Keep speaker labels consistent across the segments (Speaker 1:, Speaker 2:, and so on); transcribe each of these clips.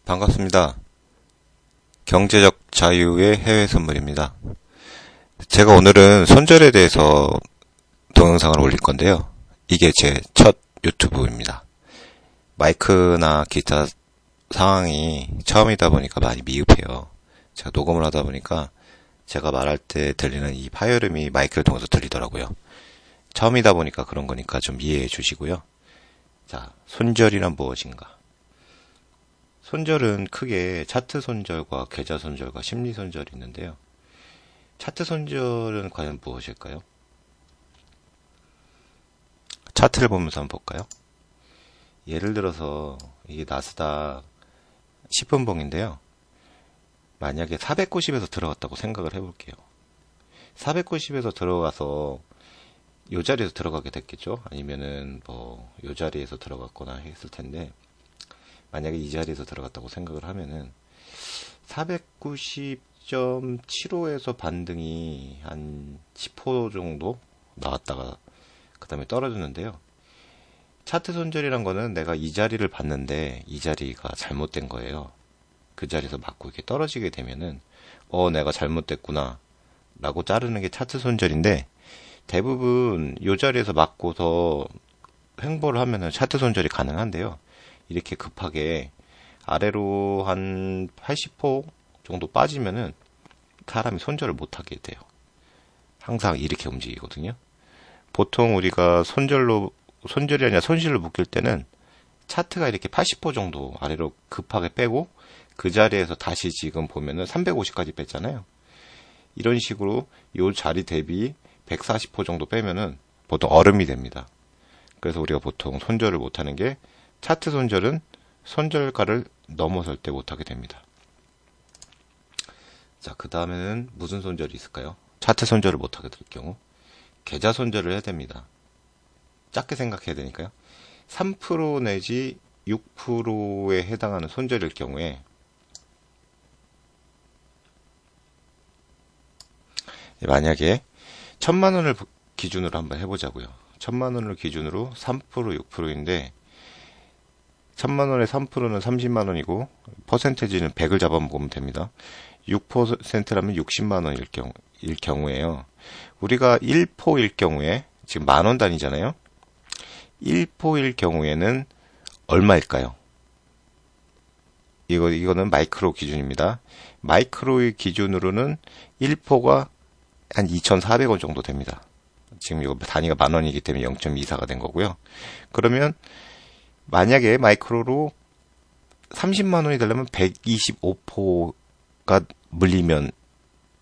Speaker 1: 반갑습니다. 경제적 자유의 해외 선물입니다. 제가 오늘은 손절에 대해서 동영상을 올릴 건데요. 이게 제 첫 유튜브입니다. 마이크나 기타 상황이 처음이다 보니까 많이 미흡해요. 제가 녹음을 하다 보니까 제가 말할 때 들리는 이 파열음이 마이크를 통해서 들리더라고요. 처음이다 보니까 그런 거니까 좀 이해해 주시고요. 자, 손절이란 무엇인가? 손절은 크게 차트 손절과 계좌 손절과 심리 손절이 있는데요. 차트 손절은 과연 무엇일까요? 차트를 보면서 한번 볼까요? 예를 들어서 이게 나스닥 10분봉인데요. 만약에 490에서 들어갔다고 생각을 해볼게요. 490에서 들어가서 요 자리에서 들어가게 됐겠죠? 아니면은 뭐 요 자리에서 들어갔거나 했을 텐데, 만약에 이 자리에서 들어갔다고 생각을 하면은 490.75에서 반등이 한 10% 정도 나왔다가 그 다음에 떨어졌는데요. 차트 손절이란 거는 내가 이 자리를 봤는데 이 자리가 잘못된 거예요. 그 자리에서 맞고 이렇게 떨어지게 되면은 내가 잘못됐구나 라고 자르는 게 차트 손절인데, 대부분 이 자리에서 맞고서 횡보를 하면은 차트 손절이 가능한데요. 이렇게 급하게 아래로 한 80% 정도 빠지면은 사람이 손절을 못하게 돼요. 항상 이렇게 움직이거든요. 보통 우리가 손절이 아니라 손실을 묶일 때는 차트가 이렇게 80% 정도 아래로 급하게 빼고 그 자리에서 다시 지금 보면은 350까지 뺐잖아요. 이런 식으로 이 자리 대비 140% 정도 빼면은 보통 얼음이 됩니다. 그래서 우리가 보통 손절을 못하는 게, 차트 손절은 손절가를 넘어설 때 못하게 됩니다. 자, 그 다음에는 무슨 손절이 있을까요? 차트 손절을 못하게 될 경우 계좌 손절을 해야 됩니다. 작게 생각해야 되니까요. 3% 내지 6%에 해당하는 손절일 경우에 만약에 1000만 원을 기준으로 한번 해보자고요. 1000만 원을 기준으로 3%, 6%인데 1000만 원에 3%는 30만 원이고 퍼센테지는 100을 잡아먹으면 됩니다. 6%라면 60만 원일 경우에요. 우리가 1포일 경우에 지금 만원 단위잖아요. 1포일 경우에는 얼마일까요? 이거는 마이크로 기준입니다. 마이크로의 기준으로는 1포가 한 2,400원 정도 됩니다. 지금 이거 단위가 만원이기 때문에 0.24가 된 거고요. 그러면 만약에 마이크로로 30만 원이 되려면 125포가 물리면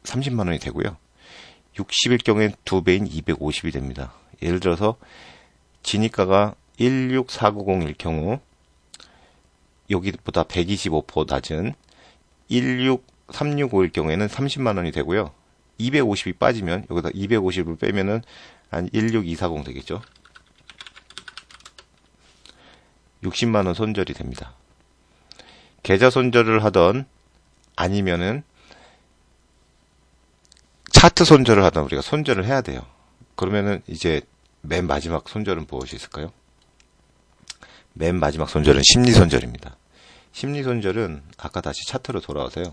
Speaker 1: 30만 원이 되고요. 60일 경우엔 2배인 250이 됩니다. 예를 들어서 진입가가 16490일 경우 여기보다 125포 낮은 16365일 경우에는 30만 원이 되고요. 250이 빠지면 여기다 250을 빼면은 한 16240 되겠죠. 60만 원 손절이 됩니다. 계좌 손절을 하던 아니면은 차트 손절을 하던 우리가 손절을 해야 돼요. 그러면은 이제 맨 마지막 손절은 무엇이 있을까요? 맨 마지막 손절은 심리 손절입니다. 심리 손절은 아까 다시 차트로 돌아와서요.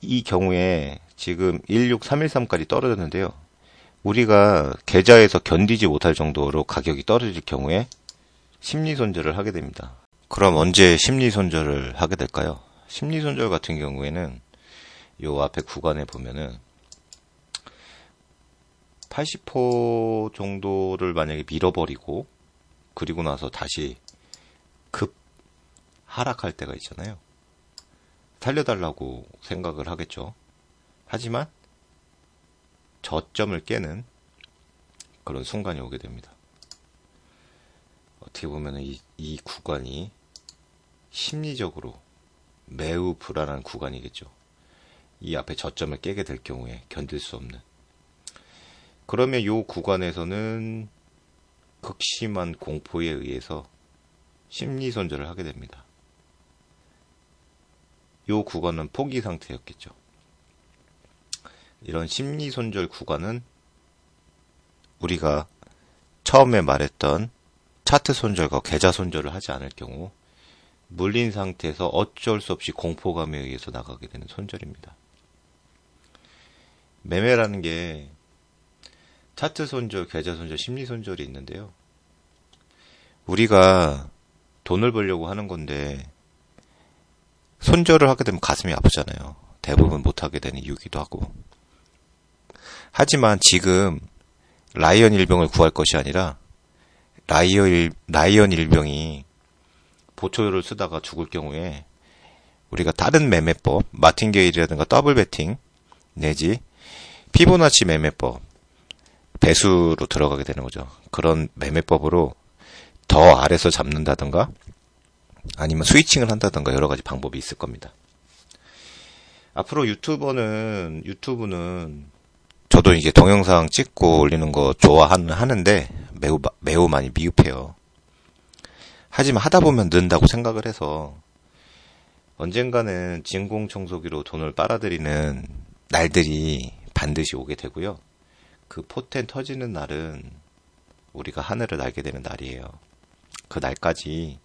Speaker 1: 이 경우에 지금 16313까지 떨어졌는데요. 우리가 계좌에서 견디지 못할 정도로 가격이 떨어질 경우에 심리 손절을 하게 됩니다. 그럼 언제 심리 손절을 하게 될까요? 심리 손절 같은 경우에는 요 앞에 구간에 보면은 80% 정도를 만약에 밀어버리고 그리고 나서 다시 급 하락할 때가 있잖아요. 살려달라고 생각을 하겠죠. 하지만 저점을 깨는 그런 순간이 오게 됩니다. 어떻게 보면 이 구간이 심리적으로 매우 불안한 구간이겠죠. 이 앞에 저점을 깨게 될 경우에 견딜 수 없는. 그러면 이 구간에서는 극심한 공포에 의해서 심리 손절을 하게 됩니다. 이 구간은 포기 상태였겠죠. 이런 심리 손절 구간은 우리가 처음에 말했던 차트 손절과 계좌 손절을 하지 않을 경우 물린 상태에서 어쩔 수 없이 공포감에 의해서 나가게 되는 손절입니다. 매매라는 게 차트 손절, 계좌 손절, 심리 손절이 있는데요. 우리가 돈을 벌려고 하는 건데 손절을 하게 되면 가슴이 아프잖아요. 대부분 못하게 되는 이유기도 하고. 하지만 지금 라이언 일병을 구할 것이 아니라 라이언 일병이 보초를 쓰다가 죽을 경우에 우리가 다른 매매법, 마틴게일이라든가 더블 베팅 내지 피보나치 매매법, 배수로 들어가게 되는 거죠. 그런 매매법으로 더 아래서 잡는다든가 아니면 스위칭을 한다든가 여러 가지 방법이 있을 겁니다. 앞으로 유튜브는 저도 이게 동영상 찍고 올리는 거 좋아하는데 매우 많이 미흡해요. 하지만 하다 보면 는다고 생각을 해서 언젠가는 진공청소기로 돈을 빨아들이는 날들이 반드시 오게 되고요. 그 포텐 터지는 날은 우리가 하늘을 날게 되는 날이에요. 그 날까지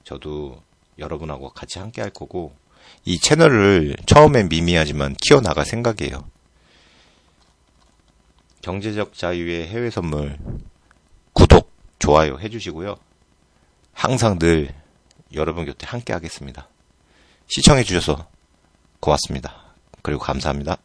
Speaker 1: 저도 여러분하고 같이 함께 할 거고 이 채널을 처음엔 미미하지만 키워나갈 생각이에요. 경제적 자유의 해외 선물 구독, 좋아요 해주시고요. 항상 늘 여러분 곁에 함께 하겠습니다. 시청해주셔서 고맙습니다. 그리고 감사합니다.